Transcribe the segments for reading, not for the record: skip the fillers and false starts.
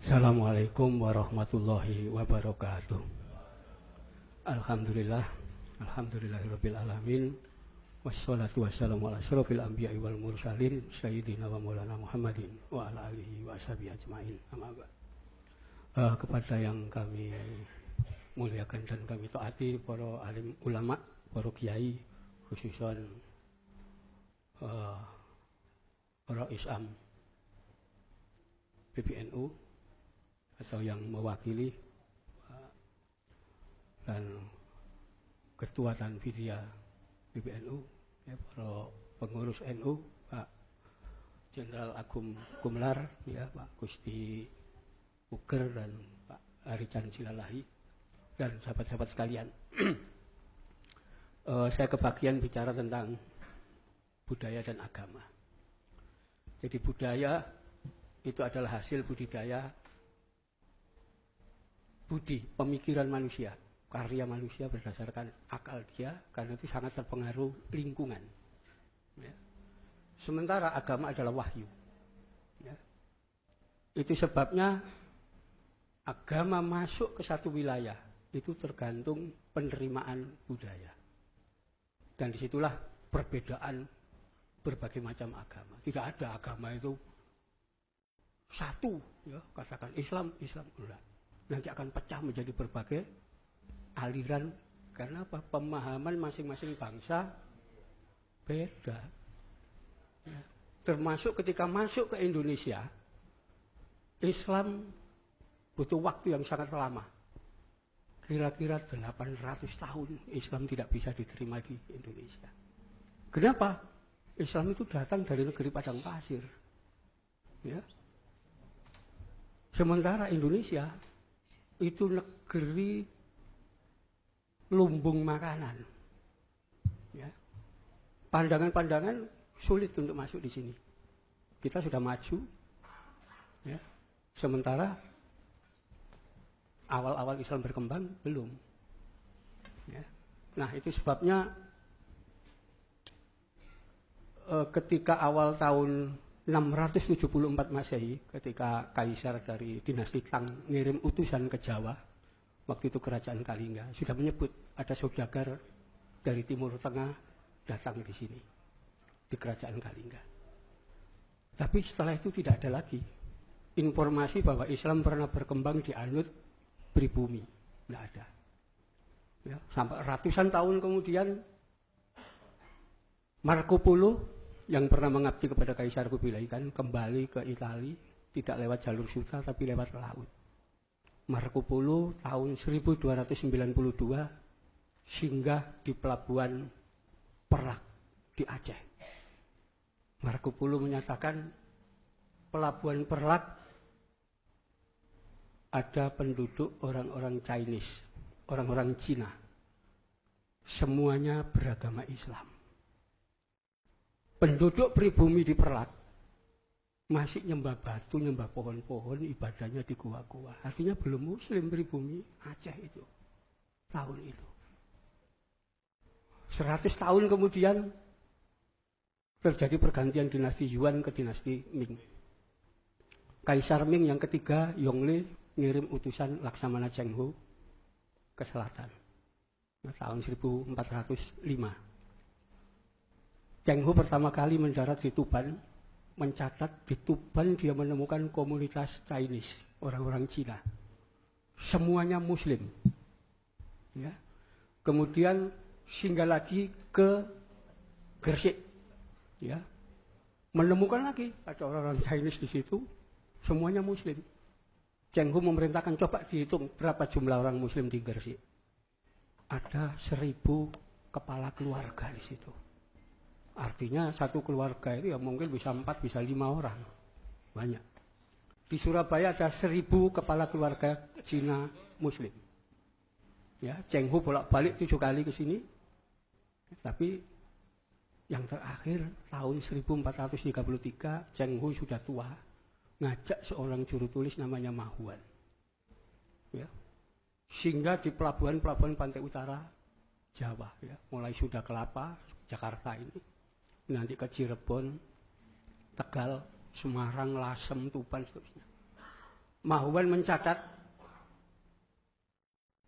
Assalamualaikum warahmatullahi wabarakatuh. Alhamdulillah, alhamdulillahirabbil alamin. Wassalatu wassalamu ala asyrofil anbiya'i wal mursalin sayyidina wa maulana Muhammadin wa ala alihi wa ashabihi ajmain. Amma ba'd. Kepada yang kami muliakan dan kami taati, para alim ulama, para kiai, khususan para Islam PBNU atau yang mewakili dan Ketua Tanfidiyah PBNU, ya, para pengurus NU, Pak Jenderal Agung Gumelar, ya, Pak Gusti Uger dan Pak Arican Silalahi, dan sahabat-sahabat sekalian. Saya kebagian bicara tentang budaya dan agama. Jadi budaya itu adalah hasil budidaya budi, pemikiran manusia, karya manusia berdasarkan akal dia, karena itu sangat terpengaruh lingkungan. Ya. Sementara agama adalah wahyu. Ya. Itu sebabnya agama masuk ke satu wilayah itu tergantung penerimaan budaya. Dan disitulah perbedaan berbagai macam agama. Tidak ada agama itu satu, ya, katakan Islam, enggak. Nanti akan pecah menjadi berbagai aliran, karena apa? Pemahaman masing-masing bangsa beda. Ya. Termasuk ketika masuk ke Indonesia, Islam butuh waktu yang sangat lama. Kira-kira 800 tahun Islam tidak bisa diterima di Indonesia. Kenapa? Islam itu datang dari negeri padang pasir. Ya. Sementara Indonesia itu negeri lumbung makanan. Ya. Pandangan-pandangan sulit untuk masuk di sini. Kita sudah maju. Ya. Sementara awal-awal Islam berkembang belum. Ya. Nah, itu sebabnya ketika awal tahun 674 Masehi, ketika kaisar dari dinasti Tang ngirim utusan ke Jawa, waktu itu kerajaan Kalingga sudah menyebut ada saudagar dari Timur Tengah datang di sini, di kerajaan Kalingga. Tapi setelah itu tidak ada lagi informasi bahwa Islam pernah berkembang di Anut pribumi, tidak ada. Ya, sampai ratusan tahun kemudian Marco Polo yang pernah mengabdi kepada Kaisar Kubilai Khan kembali ke Italia, tidak lewat jalur sutra tapi lewat laut. Marco Polo tahun 1292 singgah di pelabuhan Perak di Aceh. Marco Polo menyatakan pelabuhan Perak ada penduduk orang-orang Chinese, orang-orang Cina. Semuanya beragama Islam. Penduduk pribumi di Perak masih nyembah batu, nyembah pohon-pohon, ibadahnya di gua-gua. Artinya belum muslim pribumi Aceh itu. Tahun itu. 100 tahun kemudian terjadi pergantian dinasti Yuan ke dinasti Ming. Kaisar Ming yang ketiga, Yongle, ngirim utusan Laksamana Cheng Ho ke selatan. Tahun 1405. Cheng Ho pertama kali mendarat di Tuban, mencatat di Tuban dia menemukan komunitas Chinese, orang-orang Cina. Semuanya muslim. Ya. Kemudian singgah lagi ke Gresik. Ya. Menemukan lagi ada orang-orang Chinese di situ, semuanya muslim. Cheng Ho memerintahkan coba dihitung berapa jumlah orang muslim di Gresik. Ada 1000 kepala keluarga di situ. Artinya satu keluarga itu ya mungkin bisa 4, bisa 5 orang. Banyak. Di Surabaya ada 1000 kepala keluarga Cina Muslim. Ya, Cheng Ho bolak-balik 7 kali ke sini. Tapi yang terakhir tahun 1433 Cheng Ho sudah tua, ngajak seorang juru tulis namanya Ma Huan. Ya. Sehingga di pelabuhan-pelabuhan pantai utara Jawa, ya, mulai Sunda Kelapa, Jakarta ini, nanti ke Cirebon, Tegal, Semarang, Lasem, Tuban, seterusnya. Mahuan mencatat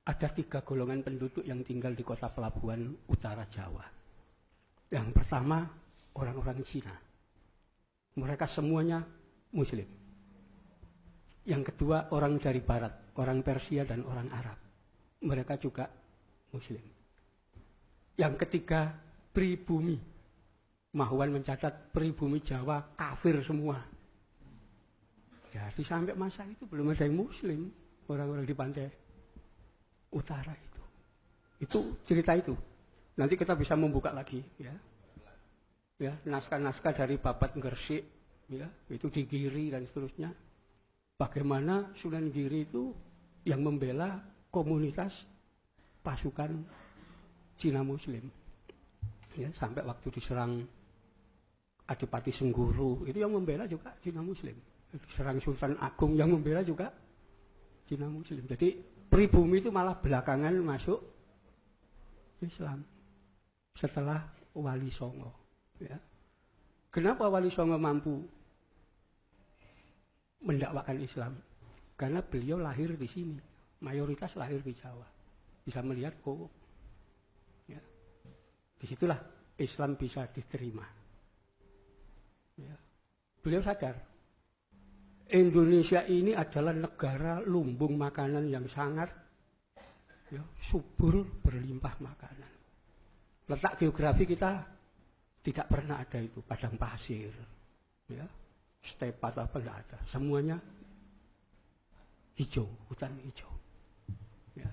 ada 3 golongan penduduk yang tinggal di kota pelabuhan utara Jawa. Yang pertama, orang-orang Cina. Mereka semuanya Muslim. Yang kedua, orang dari barat, orang Persia dan orang Arab. Mereka juga Muslim. Yang ketiga, pribumi. Mahuan mencatat pribumi Jawa kafir semua. Jadi sampai masa itu belum ada yang Muslim, orang-orang di pantai utara itu. Itu cerita itu. Nanti kita bisa membuka lagi, ya. Ya, naskah-naskah dari Babat Gresik, ya, itu di Giri dan seterusnya. Bagaimana Sunan Giri itu yang membela komunitas pasukan Cina Muslim. Ya, sampai waktu diserang Adipati Sengguru, itu yang membela juga Cina Muslim. Diserang Sultan Agung, yang membela juga Cina Muslim. Jadi pribumi itu malah belakangan masuk Islam setelah Wali Songo. Ya. Kenapa Wali Songo mampu mendakwakan Islam? Karena beliau lahir di sini, mayoritas lahir di Jawa. Bisa melihat kok, ya. Disitulah Islam bisa diterima. Ya. Beliau sadar Indonesia ini adalah negara lumbung makanan yang sangat, ya, subur, berlimpah makanan. Letak geografi kita tidak pernah ada itu padang pasir, ya, stepa apa tidak ada, semuanya hijau, hutan hijau. Ya.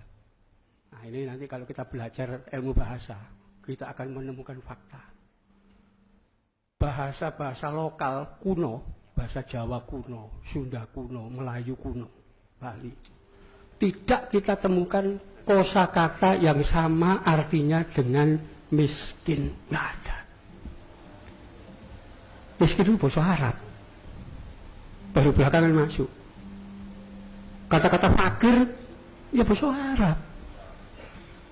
Nah ini nanti kalau kita belajar ilmu bahasa, kita akan menemukan fakta. Bahasa-bahasa lokal kuno, bahasa Jawa kuno, Sunda kuno, Melayu kuno, Bali, tidak kita temukan kosakata yang sama artinya dengan miskin, nggak ada. Miskin itu bahasa Arab, baru belakangan masuk. Kata-kata fakir, ya bahasa Arab.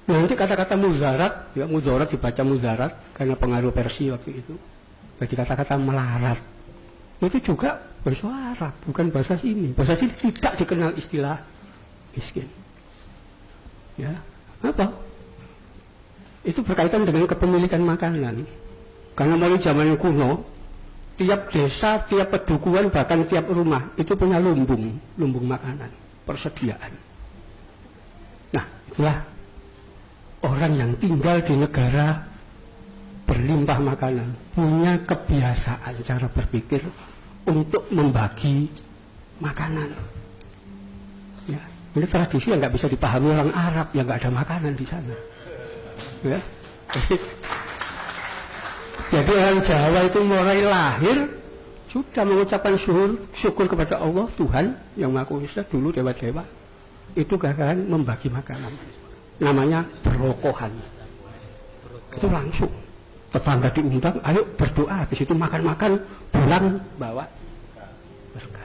Nanti kata-kata muzarat, ya muzarat dibaca muzarat karena pengaruh Persia waktu itu. Jadi kata-kata melarat, itu juga bahasa Arab, bukan bahasa sini. Bahasa sini tidak dikenal istilah miskin. Ya, apa? Itu berkaitan dengan kepemilikan makanan. Karena mulai zaman kuno, tiap desa, tiap pedukuhan, bahkan tiap rumah itu punya lumbung makanan, persediaan. Nah, itulah orang yang tinggal di negara berlimpah makanan, punya kebiasaan cara berpikir untuk membagi makanan. Ya, ini tradisi yang nggak bisa dipahami orang Arab yang nggak ada makanan di sana. Ya. Jadi orang Jawa itu mulai lahir sudah mengucapkan syukur kepada Allah Tuhan yang Maha Kuasa, dulu dewa-dewa itu gagasan membagi makanan. Namanya berokohan. Itu langsung tetangga diundang, ayo berdoa, habis itu makan-makan, pulang bawa berkah.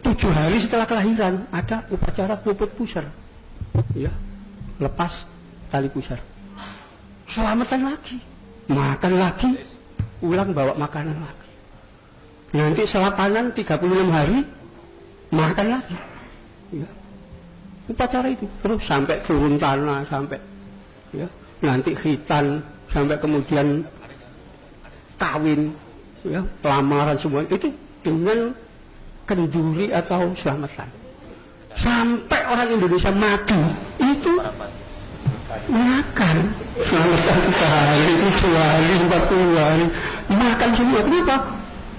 7 hari setelah kelahiran ada upacara puput pusar, ya, lepas tali pusar, selamatan lagi, makan lagi, ulang bawa makanan lagi. Nanti selapanan 36 hari, makan lagi, ya. Upacara itu terus sampai turun tanah, sampai, ya, nanti khitan, sampai kemudian kawin, ya, lamaran semua itu dengan kenduri atau selamatan. Sampai orang Indonesia mati itu makan selamatan 3 hari, 7 hari, 40 hari, makan semua. Kenapa?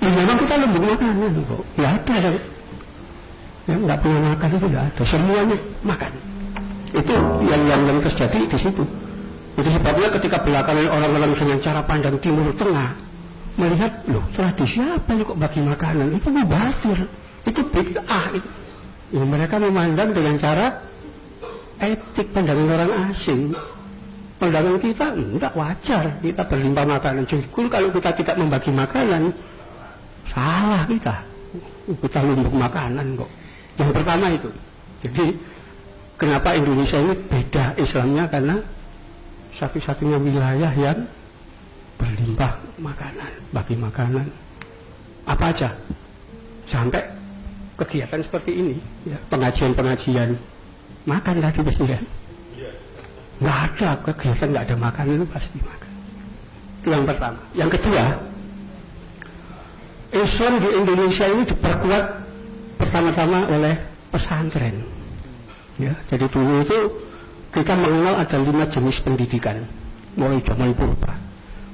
Ya, memang kita lumbung makanan kok, nggak ada yang nggak punya makan, itu nggak ada, semuanya makan. Itu yang terjadi di situ. Itu sebabnya ketika belakangan orang-orang dengan cara pandang Timur Tengah melihat, loh, tradisi apa ini kok bagi makanan, itu mubatir, itu bid'ah. Ya, mereka memandang dengan cara etik, pandangan orang asing. Pandangan kita enggak wajar, kita berlimpah makanan. Justru kalau kita tidak membagi makanan, salah kita lumbung makanan kok. Yang pertama itu. Jadi kenapa Indonesia ini beda Islamnya, karena satu-satunya wilayah yang berlimpah makanan, bagi makanan apa aja, sampai kegiatan seperti ini, ya, pengajian-pengajian, makan tadi pasti kan? Nggak ada kegiatan nggak ada makan, itu pasti makan. Itu yang pertama. Yang kedua, Islam di Indonesia ini diperkuat pertama-tama oleh pesantren. Ya, jadi dulu itu kita mengenal ada 5 jenis pendidikan mulai zaman purba.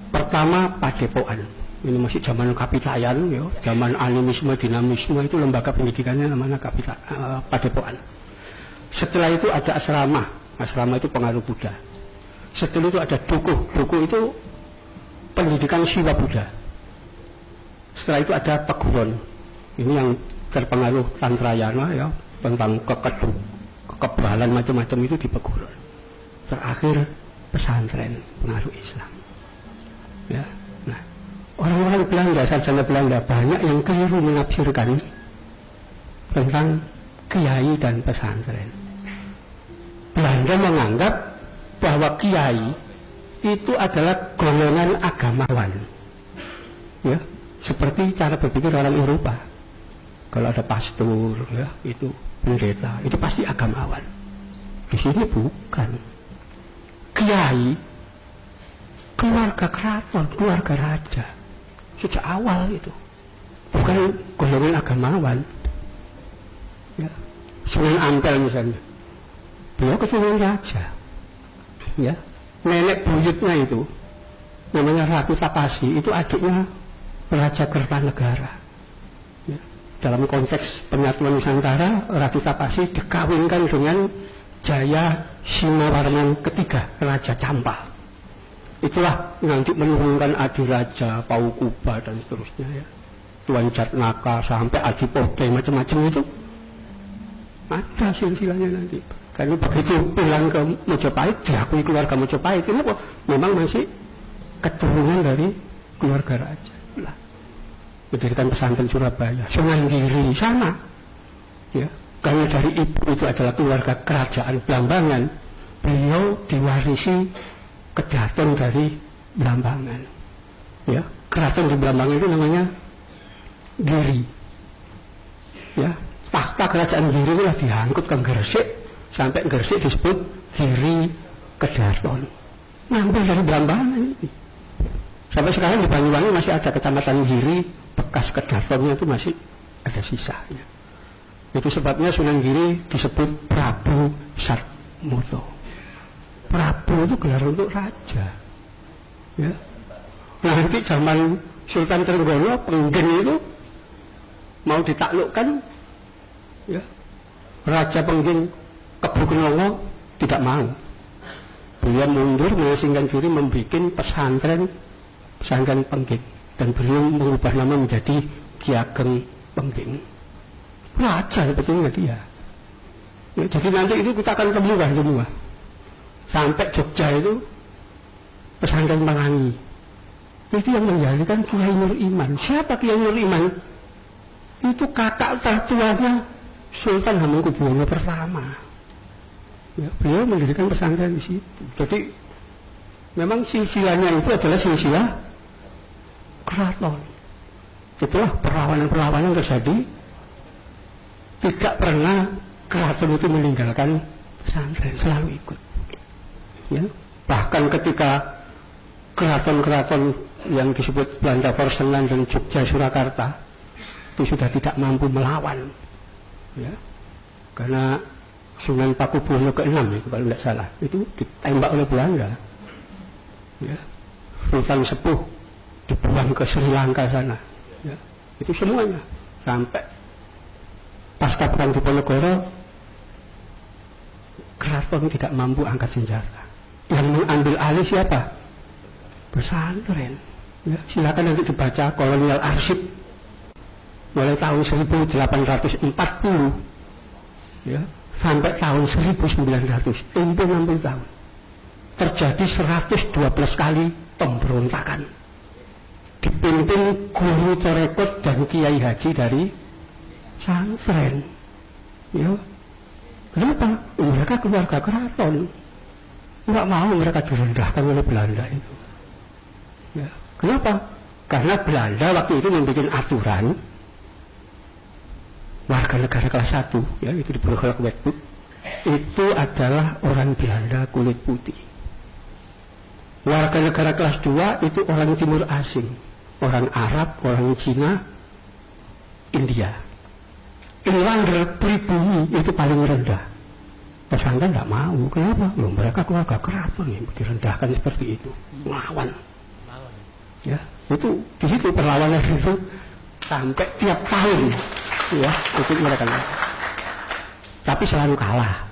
Pertama, padepokan. Ini masih zaman kapitayan, ya, zaman animisme, dinamisme, itu lembaga pendidikannya namanya padepokan. Setelah itu ada asrama. Asrama itu pengaruh Buddha. Setelah itu ada dukuh. Dukuh itu pendidikan siwa Buddha. Setelah itu ada peguron. Ini yang terpengaruh Tantrayana, ya, tentang kekebalan macam-macam itu di peguron. Terakhir pesantren, pengaruh Islam. Ya. Nah, orang-orang Belanda, sarjana Belanda banyak yang keliru menafsirkan tentang kiai dan pesantren. Belanda menganggap bahwa kiai itu adalah golongan agamawan, ya, seperti cara berpikir orang Eropa. Kalau ada pastor, ya, itu pendeta, itu pasti agamawan. Di sini bukan. Kiai keluarga keraton, keluarga raja sejak awal itu, bukan golongan agamawan. Ya. Sunan Ampel misalnya, beliau keturunan raja, ya. Nenek buyutnya itu namanya Ratu Tapasi, itu adiknya Raja Kertanegara. Ya. Dalam konteks penyatuan Nusantara, Ratu Tapasi dikawinkan dengan Jaya Sinawarman ketiga, Raja Campa. Itulah nanti menurunkan Adiraja, Paukuba dan seterusnya, ya. Tuan Jatnaka sampai Adipode macam-macam itu ada silsilahnya nanti. Karena begitu pulang ke Mojopahit, diakui keluarga Mojopahit. Kenapa? Memang masih keturunan dari keluarga raja. Lah, mendirikan pesantren Surabaya, Sunan Giri sama, ya. Karena dari ibu itu adalah keluarga kerajaan Blambangan, beliau diwarisi kedaton dari Blambangan. Ya, keraton di Blambangan itu namanya Giri. Ya, tahta kerajaan Giri itu diangkut ke Gresik, sampai Gresik disebut Giri Kedaton. Ngambil dari Blambangan ini. Sampai sekarang di Banyuwangi masih ada kecamatan Giri, bekas Kedatonnya itu masih ada sisanya. Itu sebabnya Sunan Giri disebut Prabu Satmoto. Prabu itu gelar untuk raja. Ya. Nanti zaman Sultan Trenggono, Penggen itu mau ditaklukkan, ya. Raja Penggen Kebukenongo tidak mau. Beliau mundur mengasingkan diri, membuat pesantren Penggen, dan beliau mengubah nama menjadi Ki Ageng Penggen. Raja sebetulnya dia. Ya, jadi nanti itu kita akan temukan semua. Sampai Jogja itu pesantren Pelangi. Itu yang menjadikan Kiai Nur Iman. Siapa Kiai Nur Iman? Itu kakak tertuanya Sultan Hamengkubuwono pertama. Ya, beliau mendirikan pesantren di situ. Jadi memang silsilahnya itu adalah silsilah keraton. Itulah perlawanan-perlawanan terjadi. Tidak pernah keraton itu meninggalkan pesantren, selalu ikut. Ya. Bahkan ketika keraton-keraton yang disebut Belanda Vorstenland dan Jogja Surakarta itu sudah tidak mampu melawan, ya. Karena Sunan Pakubuwono ke-6 itu kalau tidak salah, itu ditembak oleh Belanda, ya. Sultan Sepuh dibuang ke Sri Lanka sana, ya. Itu semuanya sampai pasca Perang Diponegoro, keraton tidak mampu angkat senjata. Yang mengambil alih siapa? Pesantren. Ya, silakan nanti dibaca kolonial arsip mulai tahun 1840, ya, sampai tahun 1900, tempo 60 tahun. Terjadi 112 kali pemberontakan. Dipimpin guru tarekat dan kiai haji dari pesantren. Ya. Kenapa? Mereka keluarga keraton. Enggak mau mereka direndahkan oleh Belanda itu. Ya. Kenapa? Karena Belanda waktu itu membuat aturan warga negara kelas 1, ya, itu di Burgerlijk Wetboek, itu adalah orang Belanda kulit putih. Warga negara kelas 2 itu orang timur asing, orang Arab, orang Cina, India. Inlander pribumi itu paling rendah. Pesantren tidak mau, kenapa? Loh, mereka keluarga keraton yang direndahkan seperti itu, melawan. Ya, itu di situ perlawanan itu sampai tiap tahun, ya, itu mereka. Tapi selalu kalah.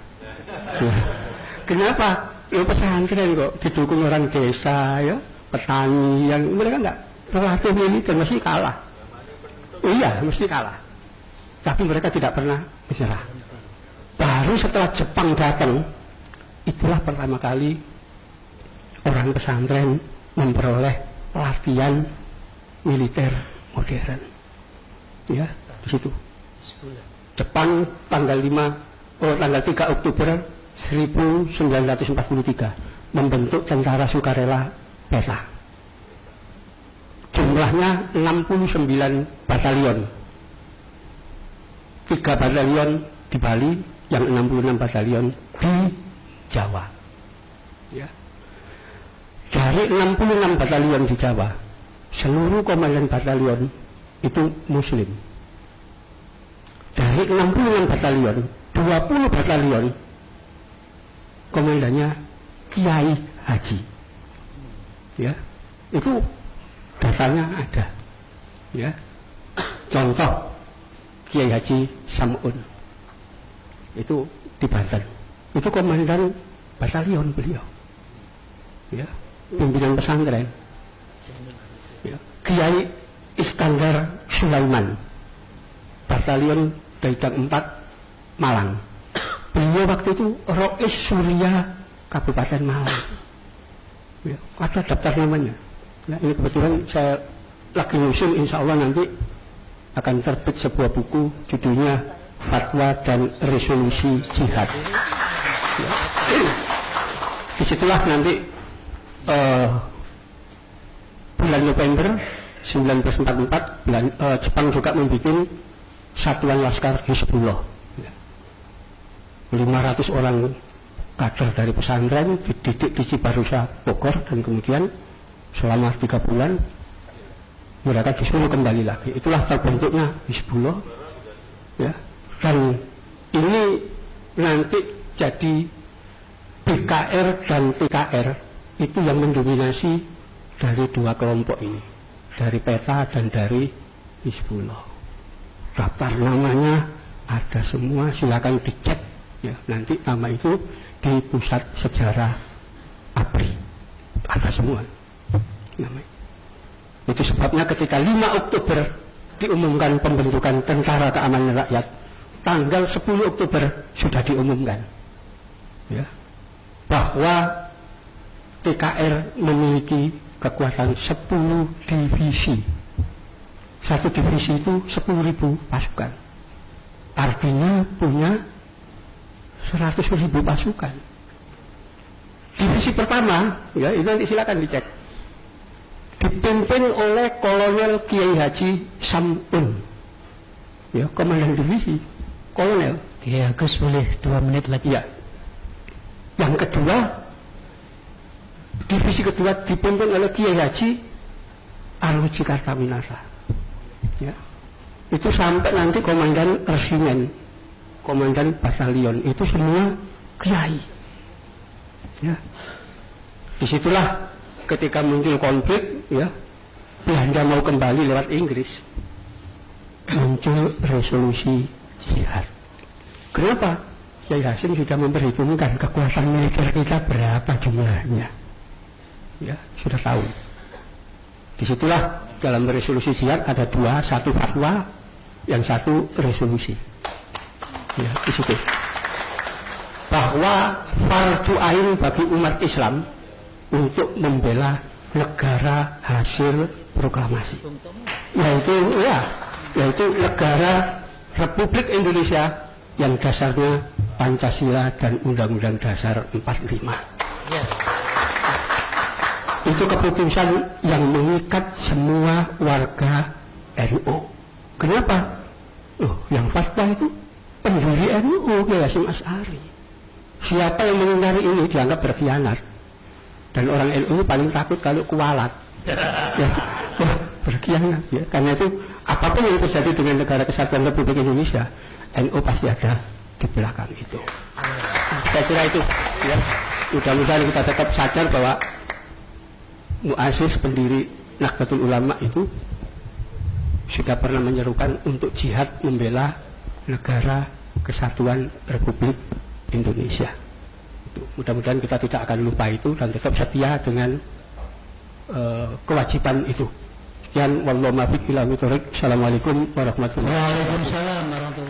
Ya. Kenapa? Loh, pesantren kok didukung orang desa, ya, petani yang mereka nggak relatif militer, mesti kalah. Iya, mesti kalah. Tapi mereka tidak pernah menyerah. Baru setelah Jepang datang, itulah pertama kali orang pesantren memperoleh pelatihan militer modern. Ya, di situ. Jepang tanggal 3 Oktober 1943 membentuk tentara sukarela peta. Jumlahnya 69 batalion. 3 batalion di Bali, yang 66 batalion di Jawa. Ya. Dari 66 batalion di Jawa, seluruh komandan batalion itu Muslim. Dari 66 batalion, 20 batalion komandannya Kiai Haji. Ya, itu datanya ada. Ya, contoh Kiai Haji Samun. Itu di Banten. Itu komandan batalion beliau. Ya, pimpinan pesantren. Ya. Kiai Iskandar Sulaiman, batalion Daidang 4 Malang. Beliau waktu itu Rois Surya Kabupaten Malang. Ya, ada daftar namanya. Ya, ini kebetulan saya lagi nyusun, insya Allah nanti akan terbit sebuah buku judulnya Fatwa dan Resolusi Jihad. Ya. Disitulah nanti bulan November 1944 Jepang juga membuat Satuan Laskar Hizbullah. 500 orang kader dari pesantren dididik di Cibarusah Bogor, dan kemudian selama 3 bulan mereka disuruh kembali lagi. Itulah terbentuknya Hizbullah. Ya. Dan ini nanti jadi BKR dan PKR itu yang mendominasi dari 2 kelompok ini, dari PETA dan dari Hizbullah. Daftar namanya ada semua, silakan dicek, ya, nanti nama itu di Pusat Sejarah ABRI ada semua namanya. Itu sebabnya ketika 5 Oktober diumumkan pembentukan Tentara Keamanan Rakyat, tanggal 10 Oktober sudah diumumkan, ya, bahwa TKR memiliki kekuatan 10 divisi. Satu divisi itu 10.000 pasukan. Artinya punya 100.000 pasukan. Divisi pertama, ya, itu nanti silakan dicek, dipimpin oleh Kolonel Kiai Haji Samun, ya, komandan divisi, kolonel. Kiai Agus, boleh 2 menit lagi? Ya. Yang kedua, divisi kedua dipimpin oleh Kiai Haji Armuji Kartawinata. Ya. Itu sampai nanti komandan resimen, komandan batalion, itu semua kiai. Ya. Disitulah ketika muncul konflik, ya, Belanda mau kembali lewat Inggris, muncul resolusi jihad. Kenapa? Kiai Hasim sudah memperhitungkan kekuatan militer kita berapa jumlahnya, ya, sudah tahu. Disitulah dalam resolusi jihad ada 2, satu fatwa, yang satu resolusi. Ya, di situ. Bahwa fardu ain bagi umat Islam untuk membela negara hasil proklamasi, yaitu negara Republik Indonesia yang dasarnya Pancasila dan Undang-Undang Dasar 45. Ya. Itu keputusan yang mengikat semua warga NU. Kenapa? Oh, yang fatwa itu pendiri NU Kiai Hasyim Asy'ari. Siapa yang mengingkari ini dianggap berkhianat. Dan orang NU paling takut kalau kualat. Ya, berkhianat ya. Karena itu apapun yang terjadi dengan negara kesatuan Republik Indonesia, NU pasti ada di belakang itu. Saya kira itu ya. Mudah-mudahan kita tetap sadar bahwa muassis pendiri Nahdlatul Ulama itu sudah pernah menyerukan untuk jihad membela negara kesatuan Republik Indonesia. Mudah-mudahan kita tidak akan lupa itu dan tetap setia dengan kewajiban itu. Sekian, wallahu muwaffiq ila aqwamit thoriq. Assalamualaikum warahmatullahi wabarakatuh. Waalaikumsalam warahmatullahi wabarakatuh.